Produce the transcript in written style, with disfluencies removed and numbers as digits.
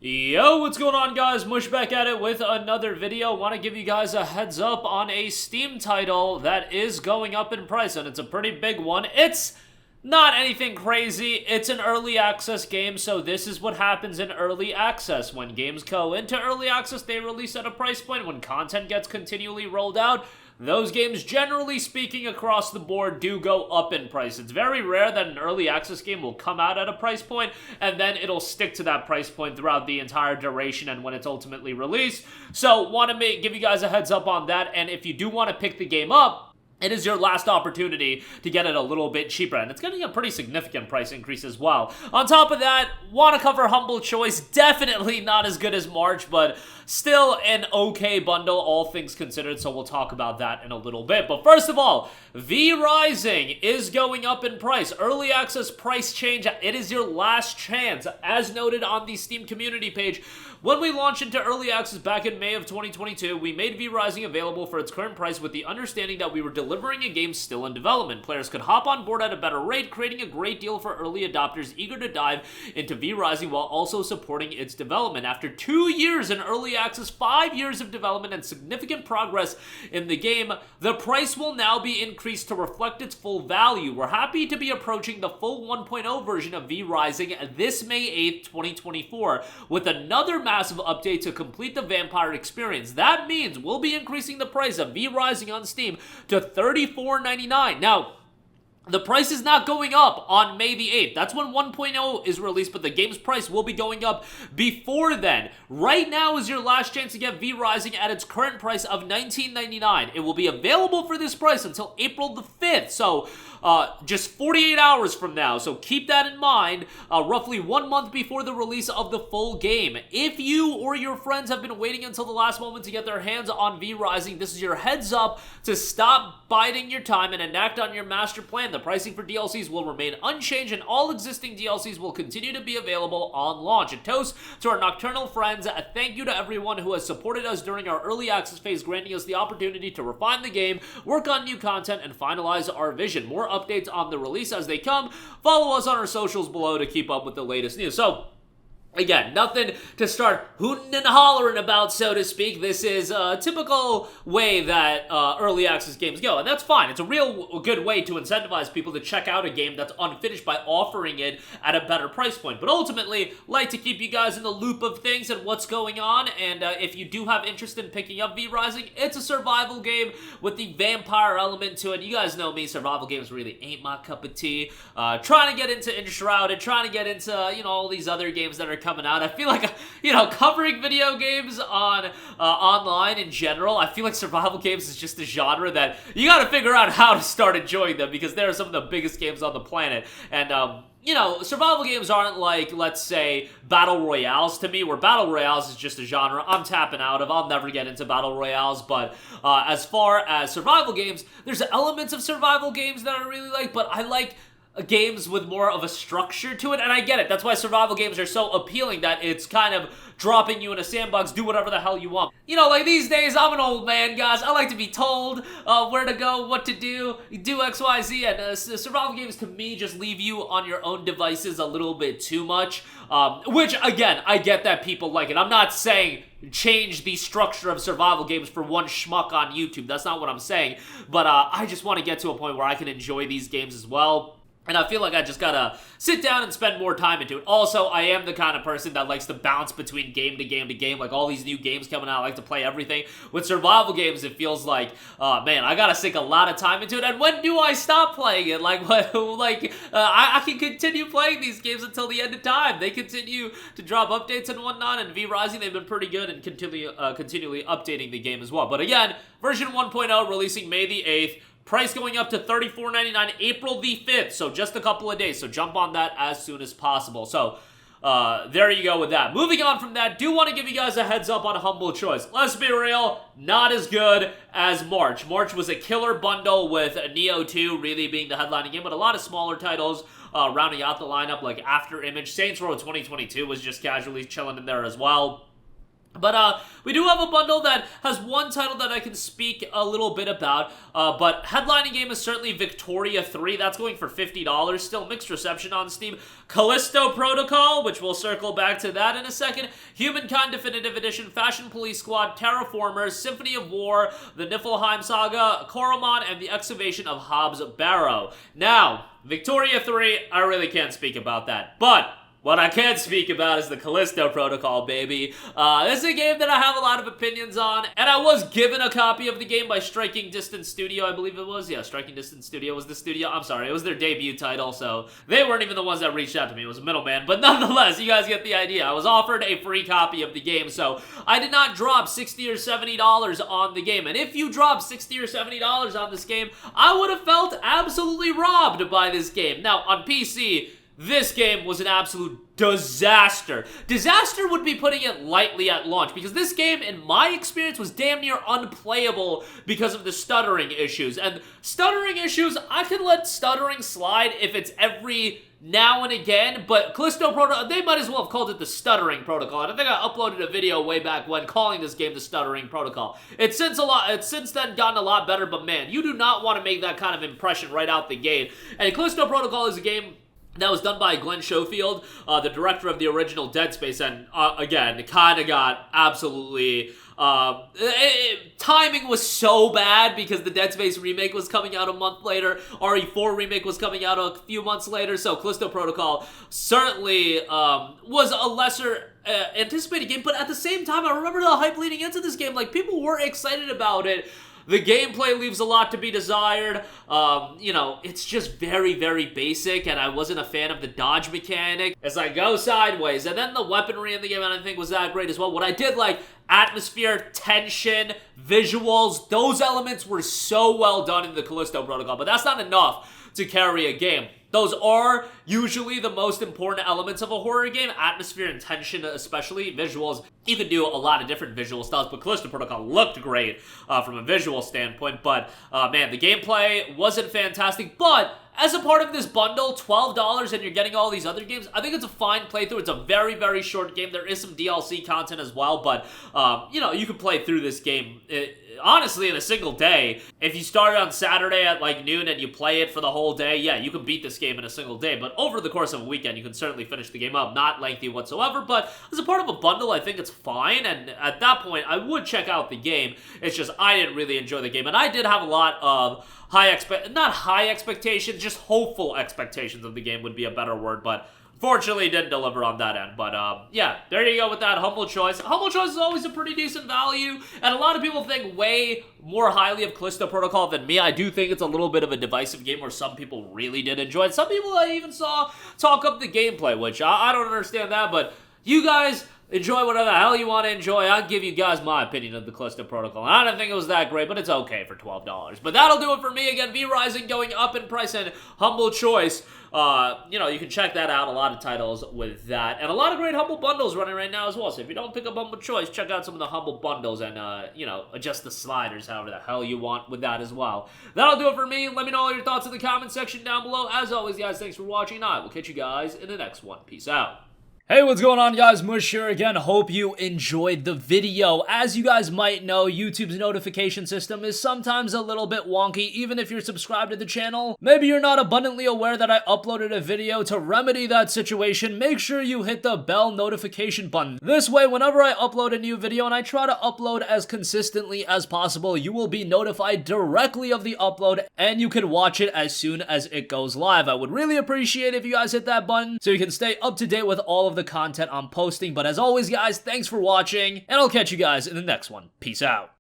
Yo, what's going on, guys? Mush back at it with another video. Want to give you guys a heads up on a Steam title that is going up in price, and it's a pretty big one. It's not anything crazy. It's an early access game, so this is what happens in early access. When games go into early access, they release at a price point. When content gets continually rolled out, those games, generally speaking, across the board do go up in price. It's very rare that an early access game will come out at a price point and then it'll stick to that price point throughout the entire duration and when it's ultimately released. So, want to give you guys a heads up on that, and if you do want to pick the game up, it is your last opportunity to get it a little bit cheaper, and it's getting a pretty significant price increase as well. On top of that, want to cover Humble Choice. Definitely not as good as March, but still an okay bundle, all things considered, so we'll talk about that in a little bit. But first of all, V Rising is going up in price. Early access price change. It is your last chance. As noted on the Steam community page, when we launched into early access back in May of 2022, we made V Rising available for its current price with the understanding that we were delivering a game still in development. Players could hop on board at a better rate, creating a great deal for early adopters eager to dive into V Rising while also supporting its development. After 2 years in early access, 5 years of development, and significant progress in the game, the price will now be increased to reflect its full value. We're happy to be approaching the full 1.0 version of V Rising this May 8th, 2024, with another massive update to complete the Vampire experience. That means we'll be increasing the price of V Rising on Steam to $34.99. Now, the price is not going up on May the 8th. That's when 1.0 is released, but the game's price will be going up before then. Right now is your last chance to get V Rising at its current price of $19.99. It will be available for this price until April the 5th, so just 48 hours from now. So keep that in mind, roughly 1 month before the release of the full game. If you or your friends have been waiting until the last moment to get their hands on V Rising, this is your heads up to stop biding your time and enact on your master plan. The pricing for DLCs will remain unchanged, and all existing DLCs will continue to be available on launch. A toast to our Nocturnal friends. A thank you to everyone who has supported us during our early access phase, granting us the opportunity to refine the game, work on new content, and finalize our vision. More updates on the release as they come. Follow us on our socials below to keep up with the latest news. So, again, nothing to start hooting and hollering about, so to speak. This is a typical way that early access games go, and that's fine. It's a real good way to incentivize people to check out a game that's unfinished by offering it at a better price point. But ultimately, like to keep you guys in the loop of things and what's going on, and if you do have interest in picking up V Rising, it's a survival game with the vampire element to it. You guys know me, survival games really ain't my cup of tea. Trying to get into Enshrouded, trying to get into, all these other games that are coming out. I feel like, covering video games on online in general, I feel like survival games is just a genre that you gotta figure out how to start enjoying them, because they're some of the biggest games on the planet. And, survival games aren't like, let's say, battle royales to me, where battle royales is just a genre I'm tapping out of. I'll never get into battle royales, but as far as survival games, there's elements of survival games that I really like, but I like games with more of a structure to it, and I get it. That's why survival games are so appealing, that it's kind of dropping you in a sandbox, do whatever the hell you want. Like these days, I'm an old man, guys. I like to be told where to go, what to do X, Y, Z, and survival games to me just leave you on your own devices a little bit too much, which, again, I get that people like it. I'm not saying change the structure of survival games for one schmuck on YouTube. That's not what I'm saying, but I just want to get to a point where I can enjoy these games as well. And I feel like I just gotta sit down and spend more time into it. Also, I am the kind of person that likes to bounce between game to game to game. Like, all these new games coming out, I like to play everything. With survival games, it feels like, man, I gotta sink a lot of time into it. And when do I stop playing it? I can continue playing these games until the end of time. They continue to drop updates and whatnot, and V Rising, they've been pretty good and continually updating the game as well. But again, version 1.0 releasing May the 8th. Price going up to $34.99 April the 5th, so just a couple of days, so jump on that as soon as possible. So, there you go with that. Moving on from that, do want to give you guys a heads up on Humble Choice. Let's be real, not as good as March. March was a killer bundle with Nioh 2 really being the headlining game, but a lot of smaller titles rounding out the lineup, like After Image. Saints Row 2022 was just casually chilling in there as well. But we do have a bundle that has one title that I can speak a little bit about, but headlining game is certainly Victoria 3. That's going for $50. Still mixed reception on Steam. Callisto Protocol, which we'll circle back to that in a second. Humankind Definitive Edition, Fashion Police Squad, Terraformers, Symphony of War, the Niflheim Saga, Koromon, and the Excavation of Hobbs Barrow. Now, Victoria 3, I really can't speak about that, but what I can speak about is the Callisto Protocol, baby. This is a game that I have a lot of opinions on, and I was given a copy of the game by Striking Distance Studio, I believe it was. Yeah, Striking Distance Studio was the studio. I'm sorry, it was their debut title, so they weren't even the ones that reached out to me. It was a middleman, but nonetheless, you guys get the idea. I was offered a free copy of the game, so I did not drop $60 or $70 on the game, and if you drop $60 or $70 on this game, I would have felt absolutely robbed by this game. Now, on PC, this game was an absolute disaster. Disaster would be putting it lightly at launch, because this game, in my experience, was damn near unplayable because of the stuttering issues. And stuttering issues, I can let stuttering slide if it's every now and again, but Callisto Protocol, they might as well have called it the Stuttering Protocol. And I think I uploaded a video way back when calling this game the Stuttering Protocol. It's since then gotten a lot better, but man, you do not want to make that kind of impression right out the gate. And Callisto Protocol is a game that was done by Glenn Schofield, the director of the original Dead Space, and again, it kind of got absolutely... timing was so bad because the Dead Space remake was coming out a month later, RE4 remake was coming out a few months later, so Callisto Protocol certainly was a lesser anticipated game, but at the same time, I remember the hype leading into this game. Like, people were excited about it. The gameplay leaves a lot to be desired. You know, it's just very, very basic, and I wasn't a fan of the dodge mechanic as I go sideways. And then the weaponry in the game, I didn't think was that great as well. What I did like, atmosphere, tension, visuals, those elements were so well done in the Callisto Protocol, but that's not enough to carry a game. Those are usually the most important elements of a horror game. Atmosphere and tension, especially. Visuals. You can do a lot of different visual styles, but Callisto Protocol looked great from a visual standpoint. But, man, the gameplay wasn't fantastic. But as a part of this bundle, $12, and you're getting all these other games, I think it's a fine playthrough. It's a very, very short game. There is some DLC content as well, but, you know, you can play through this game honestly in a single day. If you start on Saturday at like noon and you play it for the whole day, yeah, you can beat this game in a single day, but over the course of a weekend, you can certainly finish the game up. Not lengthy whatsoever, but as a part of a bundle, I think it's fine, and at that point, I would check out the game. It's just, I didn't really enjoy the game, and I did have a lot of not high expectations, just hopeful expectations of the game would be a better word, but fortunately, didn't deliver on that end. But, yeah, there you go with that. Humble Choice. Humble Choice is always a pretty decent value, and a lot of people think way more highly of Callisto Protocol than me. I do think it's a little bit of a divisive game where some people really did enjoy it. Some people I even saw talk up the gameplay, which I don't understand that, but you guys enjoy whatever the hell you want to enjoy. I'll give you guys my opinion of the Callisto Protocol. I don't think it was that great, but it's okay for $12. But that'll do it for me. Again, V-Rising going up in price, and Humble Choice. You know, you can check that out. A lot of titles with that. And a lot of great Humble bundles running right now as well. So if you don't pick up Humble Choice, check out some of the Humble bundles and, you know, adjust the sliders however the hell you want with that as well. That'll do it for me. Let me know all your thoughts in the comment section down below. As always, guys, thanks for watching. I will catch you guys in the next one. Peace out. Hey, what's going on, guys? Mush here again. Hope you enjoyed the video. As you guys might know, YouTube's notification system is sometimes a little bit wonky, even if you're subscribed to the channel. Maybe you're not abundantly aware that I uploaded a video. To remedy that situation, make sure you hit the bell notification button. This way, whenever I upload a new video, and I try to upload as consistently as possible, you will be notified directly of the upload, and you can watch it as soon as it goes live. I would really appreciate if you guys hit that button so you can stay up to date with all of the content I'm posting. But as always, guys, thanks for watching, and I'll catch you guys in the next one. Peace out.